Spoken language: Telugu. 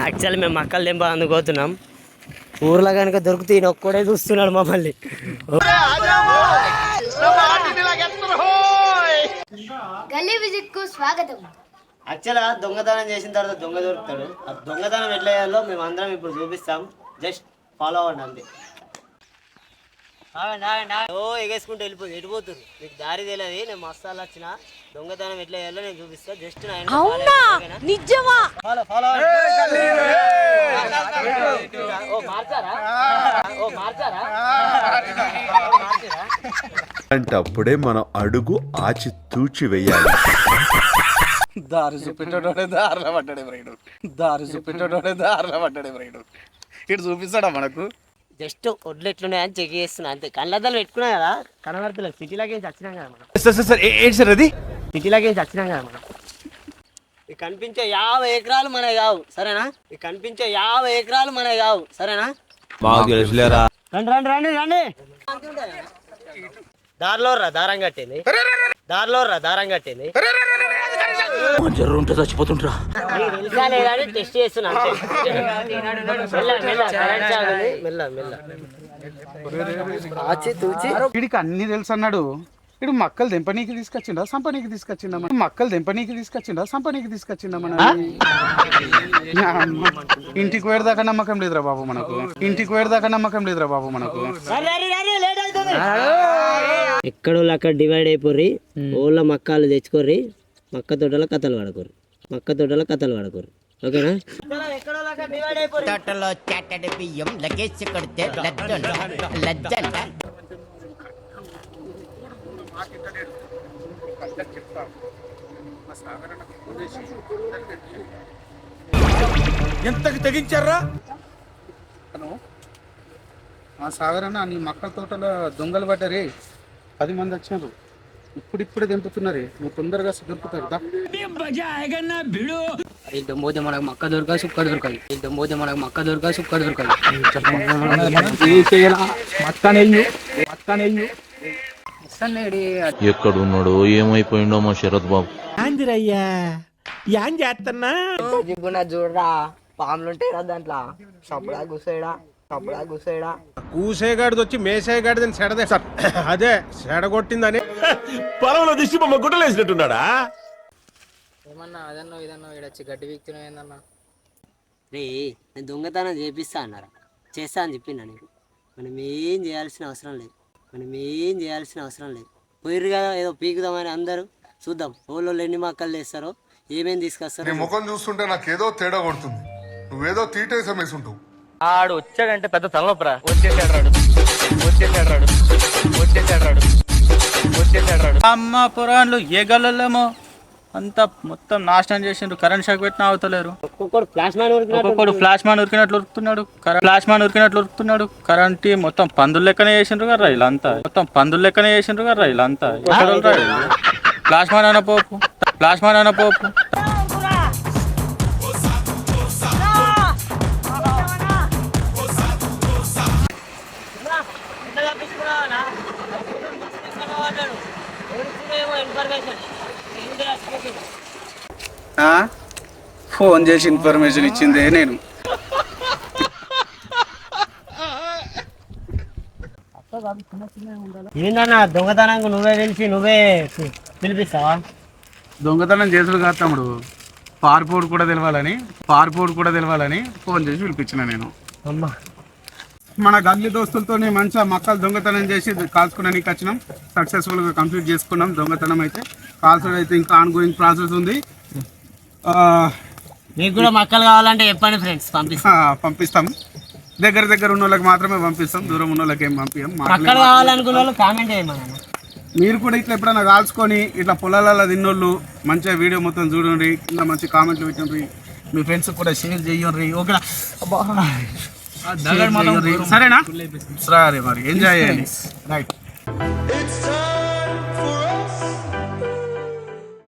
యాక్చువల్లీ మేము మక్కలు దెంప అందుకోతున్నాం. ఊర్లో కనుక దొరికితే ఈయన ఒక్కడే చూస్తున్నాడు మమ్మల్ని. గల్లీ విజిట్ కు స్వాగతం. యాక్చువల్గా దొంగతనం చేసిన తర్వాత దొంగ దొరుకుతాడు. ఆ దొంగతనం ఎట్లా చేయాలో మేము అందరం ఇప్పుడు చూపిస్తాం. జస్ట్ ఫాలో అవ్వండి అంతే. ఓ ఎగేసుకుంటూ వెళ్ళిపోతుంది. మీకు దారి తెలియదు. నేను మస్తాలు వచ్చిన దొంగతనం ఎట్లా చేయాలో నేను చూపిస్తా. జస్ట్ నిజమా ఫాలో అప్పుడే మనం అడుగు ఆచి తూచి వెయ్యాలి. దారి చూపెట్టాడే దారిలో పడ్డాడే బ్రైడ్ ఇటు చూపిస్తాడా మనకు? జస్ట్ ఒడ్లు ఎట్లున్నాయని చెక్ చేస్తున్నా అంతే. కళ్ళద్దాలు పెట్టుకున్నా కదా కనబడతలేదు. సిటీలోకి వచ్చినాం కదా మనం. ఏంటి సార్ అది? సిటీలోకి వచ్చినాం కదా మనం. ఇక కనిపించే 50 ఎకరాలు మనకి కావు సరేనా? ఇక కనిపించే 50 ఎకరాలు మనకి కావు సరేనా? రండి రండి రండి రండి. దారిలో రా దారం కట్టింది. చచ్చిపోతుంటా తెలుసా లేదా అని టెస్ట్ చేస్తున్నా అంతే. మెల్ల ఆచి తూచి. వీడికి అన్ని తెలుసు అన్నాడు. ఇడు మక్కలు దెంపనీకి తీసుకొచ్చిండా సంపనీకి తీసుకొచ్చిండా మన ఇంటికి పోయేదాకా నమ్మకం లేదురా బాబు మనకు. ఎక్కడో అక్కడ డివైడ్ అయిపోర్రి. ఓళ్ళ మక్కలు తెచ్చుకోర్రి. మక్క తోటలో కథలు పడకూరు. ఓకేనా? తోటలో చాటడి బియ్యం లగేజ్ కొడితే లజ్జ. ఎంతకి తెగించారా? ఆ సాగరన్న నీ మక్కల తోటలో దొంగలు పడ్డారే. 10 మంది వచ్చినారు. ఇప్పుడే దింపుతున్నారు. నువ్వు తొందరగా దొరుకుతారు. పోతే మనకు మక్క దొరకాలి సుక్క దొరకాలి. ఎక్కడున్నాడో ఏమైపోయిండో మా శరత్ బాబు. చూడరా పాములుంటాయి కదా దాంట్లో. సప్పుడా గుసేడా కూసేగాడిది వచ్చి మేసేగాడిదని సెడదే సార్. అదే సెడగొట్టిందని పొలంలో దిష్టి బొమ్మ గుట్టలేసినట్టున్నాడా? ఏమన్నా అదన్నో ఇదన్నో ఈడొచ్చి గడ్డి వీక్తున్నావు ఏందన్నా? రే నేను దొంగతనం చేపిస్తా అన్నారా? చేస్తా అని చెప్పినా నీకు. మనం ఏం చేయాల్సిన అవసరం లేదు. పోయిర్రు కదా ఏదో పీకుదామని అందరూ. చూద్దాం ఊళ్ళో ఎన్ని మక్కలు వేస్తారో ఏమేమి తీసుకొస్తారో. ముఖం చూస్తుంటే నాకేదో తేడా కొడుతుంది. నువ్వేదో తీటేసం వేసుంటావు. ఆడు వచ్చాడంటే పెద్ద తలనొప్పరా. వచ్చేసాడు రాడు. అమ్మ పురాణాలు ఏ గల్లేమో అంతా మొత్తం నాశనం చేసిండ్రు. కరెంట్ షాక్ పెట్టినా అవుతలేరు. ఒక్కొక్కడు ఫ్లాష్ మ్యాన్ ఉరికినట్లు ఉరుకుతున్నాడు. కరెంట్ మొత్తం పందులు లెక్కనే చేసిండ్రు కదా వీళ్ళంతా. ఫ్లాష్ మ్యాన్ అన్న పోపు. ఫోన్ చేసి ఇన్ఫర్మేషన్ ఇచ్చిందే నేను. ఏందన్నా దొంగతనానికి నువ్వే పిలిపిస్తావా? దొంగతనం చేసుడు కాదు తమ్ముడు. పార్పోర్ట్ కూడా తెలవాలని ఫోన్ చేసి పిలిపించిన నేను. అమ్మా మన గల్లీ దోస్తులతోనే మంచిగా మక్కలు దొంగతనం చేసి కాల్చుకోవడానికి వచ్చినాం. సక్సెస్ఫుల్గా కంప్లీట్ చేసుకున్నాం. దొంగతనం అయితే కాల్చడం అయితే ఇంకా ఆన్గోయింగ్ ప్రాసెస్ ఉంది. మీకు కూడా మక్కలు కావాలంటే చెప్పండి ఫ్రెండ్స్, పంపిస్తాం. దగ్గర ఉన్న వాళ్ళకి మాత్రమే పంపిస్తాం. దూరం ఉన్న వాళ్ళకి ఏం పంపించాం. మక్కలు కావాలనుకున్న వాళ్ళు కామెంట్ చేయమని. మీరు కూడా ఇట్లా ఎప్పుడైనా కాల్చుకొని ఇట్లా పొలాలలో తిన్నోళ్ళు మంచిగా వీడియో మొత్తం చూడండి. కింద మంచి కామెంట్లు పెట్టండి. మీ ఫ్రెండ్స్ కూడా షేర్ చేయండి. ఓకేనా? సరేనా? సరే మరి ఎంజాయ్ చేయండి. రైట్.